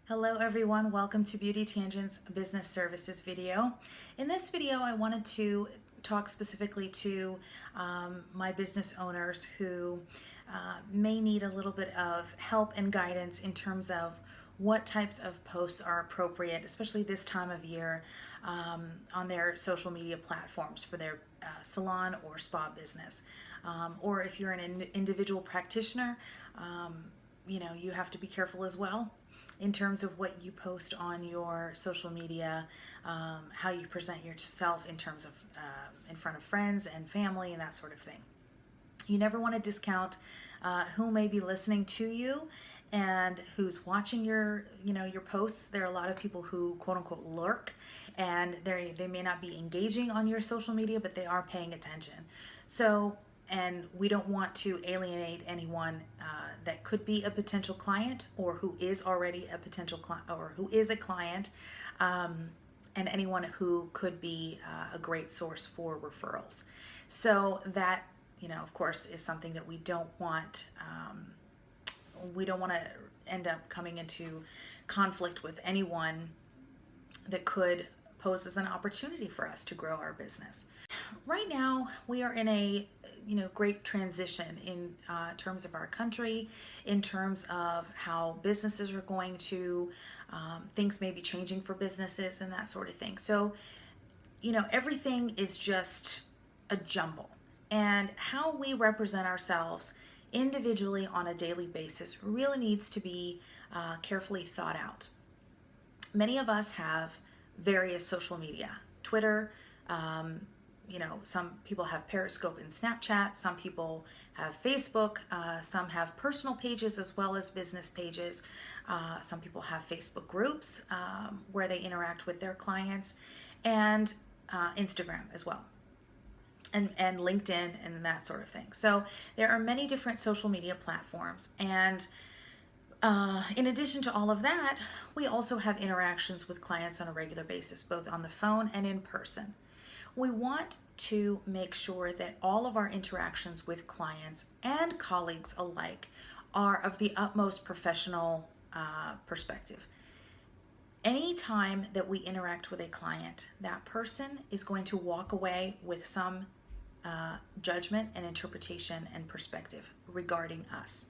Hello everyone, welcome to Beauty Tangent's Business Services video. In this video I wanted to talk specifically to my business owners who may need a little bit of help and guidance in terms of what types of posts are appropriate, especially this time of year, on their social media platforms for their salon or spa business. Or if you're an individual practitioner, you have to be careful as well in terms of what you post on your social media, how you present yourself in terms of in front of friends and family and that sort of thing. You never want to discount who may be listening to you and who's watching your posts. There are a lot of people who quote unquote lurk, and they may not be engaging on your social media, but they are paying attention. So, and we don't want to alienate anyone that could be a potential client or who is already a potential client or who is a client, and anyone who could be a great source for referrals. So that, of course, is something that we don't want. We don't want to end up coming into conflict with anyone that could pose as an opportunity for us to grow our business. Right now, we are in a great transition in terms of our country, in terms of how businesses are going to, things may be changing for businesses and that sort of thing. So, everything is just a jumble. And how we represent ourselves individually on a daily basis really needs to be carefully thought out. Many of us have various social media, Twitter, some people have Periscope and Snapchat, some people have Facebook, some have personal pages as well as business pages. Some people have Facebook groups where they interact with their clients, and Instagram as well, and LinkedIn and that sort of thing. So there are many different social media platforms, and in addition to all of that, we also have interactions with clients on a regular basis, both on the phone and in person. We want to make sure that all of our interactions with clients and colleagues alike are of the utmost professional perspective. Anytime that we interact with a client, that person is going to walk away with some judgment and interpretation and perspective regarding us.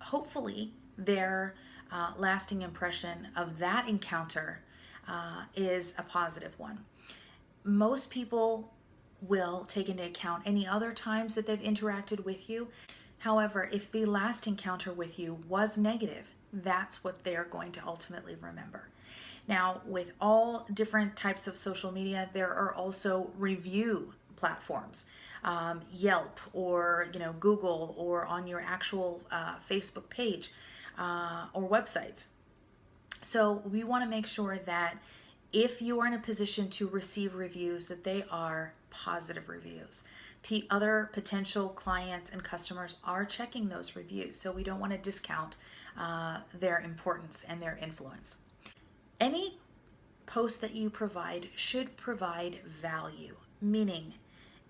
Hopefully, their lasting impression of that encounter is a positive one. Most people will take into account any other times that they've interacted with you. However, if the last encounter with you was negative, that's what they're going to ultimately remember. Now, with all different types of social media, there are also review platforms, Yelp or Google, or on your actual Facebook page or websites. So we want to make sure that if you are in a position to receive reviews, that they are positive reviews. Other potential clients and customers are checking those reviews, so we don't want to discount their importance and their influence. Any post that you provide should provide value, meaning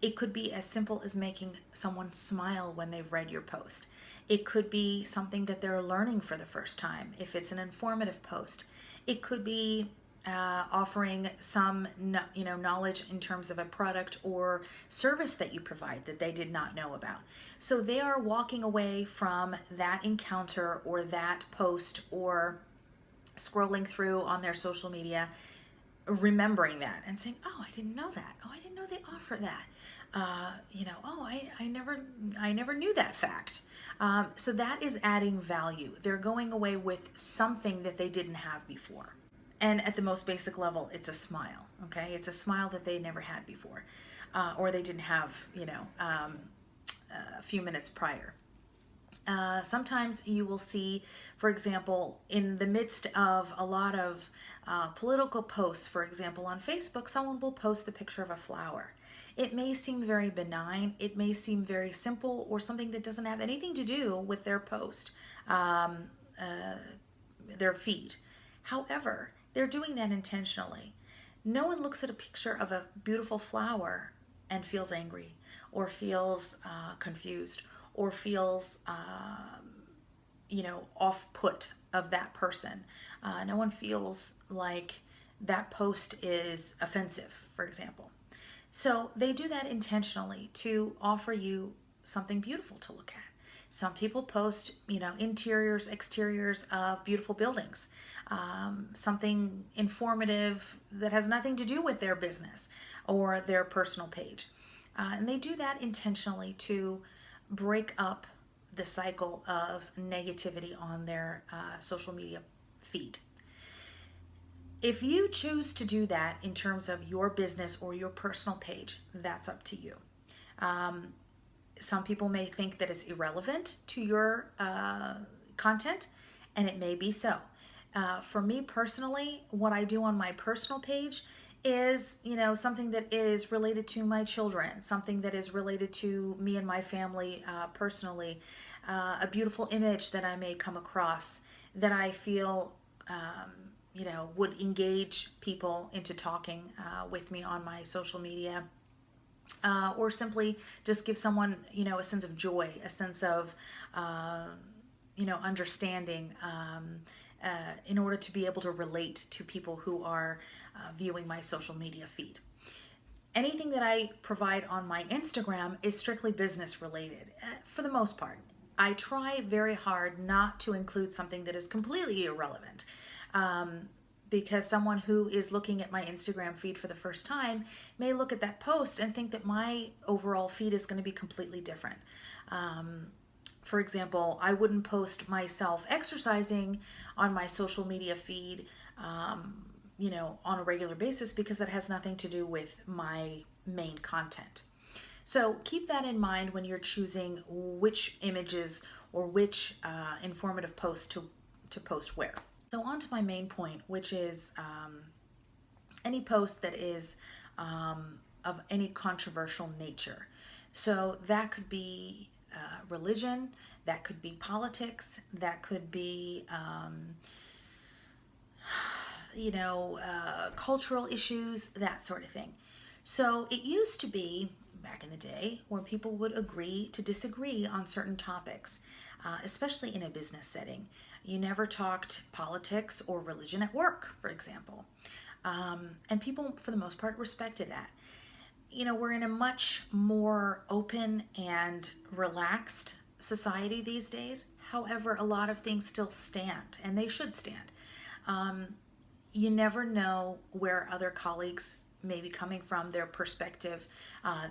it could be as simple as making someone smile when they've read your post. It could be something that they're learning for the first time, if it's an informative post. It could be offering some knowledge in terms of a product or service that you provide that they did not know about. So they are walking away from that encounter or that post or scrolling through on their social media, remembering that and saying, oh, I didn't know that. Oh, I didn't know they offer that. Oh, I never knew that fact. So that is adding value. They're going away with something that they didn't have before. And at the most basic level, it's a smile, okay? It's a smile that they never had before, or they didn't have, a few minutes prior. Sometimes you will see, for example, in the midst of a lot of political posts, for example, on Facebook, someone will post the picture of a flower. It may seem very benign, it may seem very simple, or something that doesn't have anything to do with their post, their feed. However, they're doing that intentionally. No one looks at a picture of a beautiful flower and feels angry or feels confused or feels off-put of that person. No one feels like that post is offensive, for example. So they do that intentionally to offer you something beautiful to look at. Some people post, interiors, exteriors of beautiful buildings, something informative that has nothing to do with their business or their personal page. And they do that intentionally to break up the cycle of negativity on their social media feed. If you choose to do that in terms of your business or your personal page, that's up to you. Some people may think that it's irrelevant to your content, and it may be so. For me personally, what I do on my personal page is, something that is related to my children, something that is related to me and my family personally, a beautiful image that I may come across that I feel would engage people into talking with me on my social media, or simply just give someone, a sense of joy, a sense of, understanding, in order to be able to relate to people who are viewing my social media feed. Anything that I provide on my Instagram is strictly business related, for the most part. I try very hard not to include something that is completely irrelevant, because someone who is looking at my Instagram feed for the first time may look at that post and think that my overall feed is going to be completely different. For example, I wouldn't post myself exercising on my social media feed, on a regular basis, because that has nothing to do with my main content. So keep that in mind when you're choosing which images or which informative posts to post where. So on to my main point, which is any post that is of any controversial nature. So that could be religion, that could be politics, that could be cultural issues, that sort of thing. So it used to be, back in the day, where people would agree to disagree on certain topics, especially in a business setting. You never talked politics or religion at work, for example. And people, for the most part, respected that. We're in a much more open and relaxed society these days. However, a lot of things still stand, and they should stand. You never know where other colleagues may be coming from, their perspective,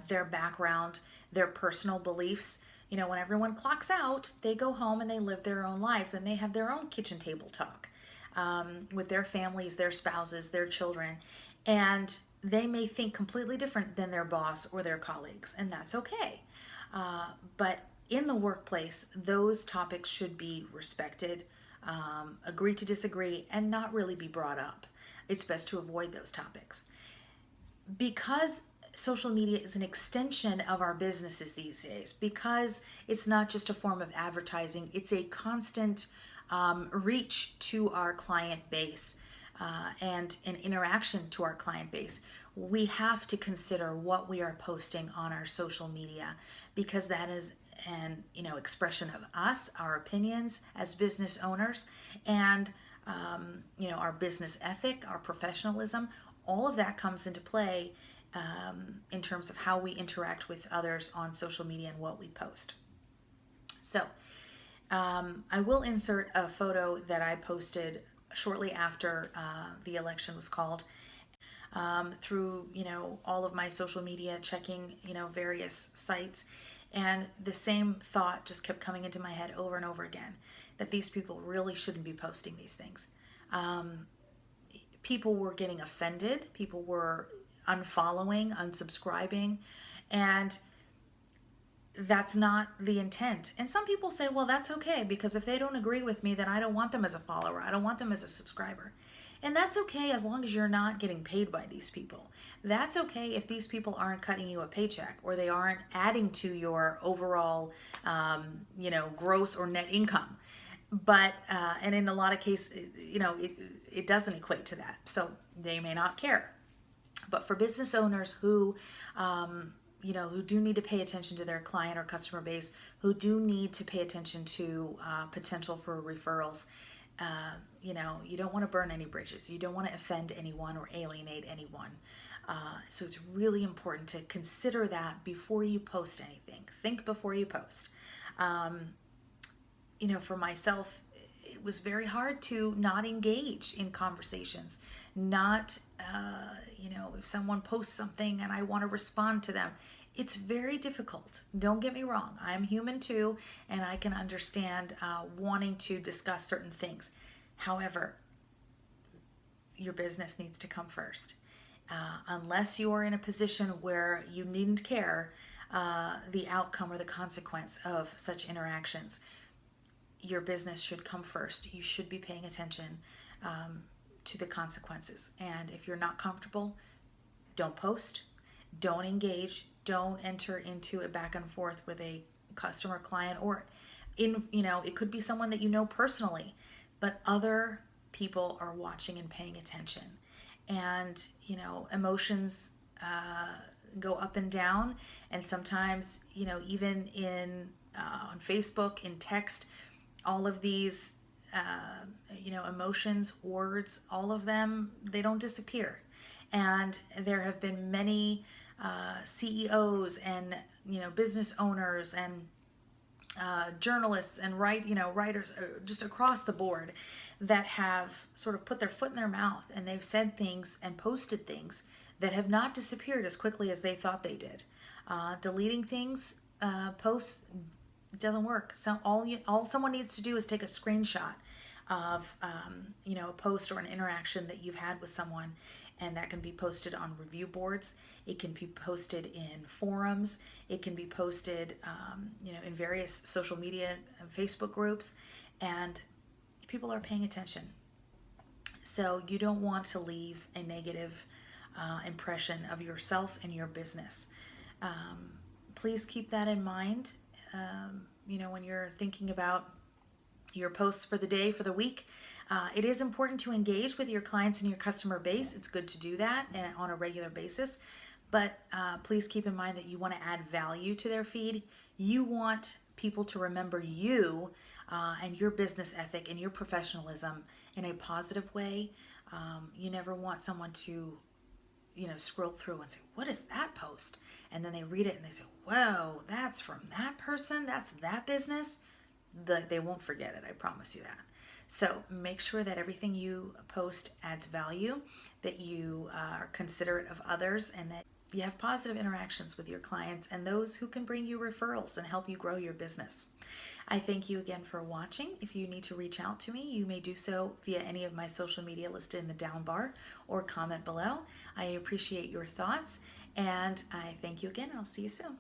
their background, their personal beliefs. When everyone clocks out, they go home and they live their own lives, and they have their own kitchen table talk with their families, their spouses, their children. And they may think completely different than their boss or their colleagues, and that's okay. But in the workplace, those topics should be respected, agree to disagree, and not really be brought up. It's best to avoid those topics. Because social media is an extension of our businesses these days, because it's not just a form of advertising, it's a constant reach to our client base, and an interaction to our client base. We have to consider what we are posting on our social media, because that is an expression of us, our opinions as business owners, and our business ethic, our professionalism. All of that comes into play in terms of how we interact with others on social media and what we post. So I will insert a photo that I posted shortly after the election was called, through all of my social media, checking various sites, and the same thought just kept coming into my head over and over again, that these people really shouldn't be posting these things. People were getting offended, people were unfollowing, unsubscribing, and that's not the intent. And some people say, well, that's okay, because if they don't agree with me, then I don't want them as a follower, I don't want them as a subscriber. And that's okay as long as you're not getting paid by these people. That's okay if these people aren't cutting you a paycheck, or they aren't adding to your overall gross or net income. But and in a lot of cases, it doesn't equate to that, so they may not care. But for business owners who who do need to pay attention to their client or customer base, who do need to pay attention to potential for referrals, You don't want to burn any bridges. You don't want to offend anyone or alienate anyone. So it's really important to consider that before you post anything. Think before you post. For myself, it was very hard to not engage in conversations. Not, if someone posts something and I want to respond to them, it's very difficult. Don't get me wrong. I'm human too, and I can understand wanting to discuss certain things. However, your business needs to come first. Unless you are in a position where you needn't care the outcome or the consequence of such interactions, your business should come first. You should be paying attention to the consequences. And if you're not comfortable, don't post, don't engage, don't enter into a back and forth with a customer, client, or it could be someone that you know personally, but other people are watching and paying attention. And, emotions go up and down. And sometimes, even on Facebook, in text, all of these, emotions, words, all of them, they don't disappear. And there have been many CEOs and, business owners and journalists and writers just across the board that have sort of put their foot in their mouth, and they've said things and posted things that have not disappeared as quickly as they thought they did. Deleting things, posts, doesn't work. So all someone needs to do is take a screenshot of a post or an interaction that you've had with someone, and that can be posted on review boards. It can be posted in forums. It can be posted in various social media and Facebook groups, and people are paying attention. So you don't want to leave a negative impression of yourself and your business. Please keep that in mind when you're thinking about your posts for the day, for the week. It is important to engage with your clients and your customer base. It's good to do that on a regular basis. But please keep in mind that you want to add value to their feed. You want people to remember you and your business ethic and your professionalism in a positive way. You never want someone to scroll through and say, what is that post? And then they read it and they say, whoa, that's from that person? That's that business? They won't forget it, I promise you that. So make sure that everything you post adds value, that you are considerate of others, and that you have positive interactions with your clients and those who can bring you referrals and help you grow your business. I thank you again for watching. If you need to reach out to me, you may do so via any of my social media listed in the down bar or comment below. I appreciate your thoughts, and I thank you again, and I'll see you soon.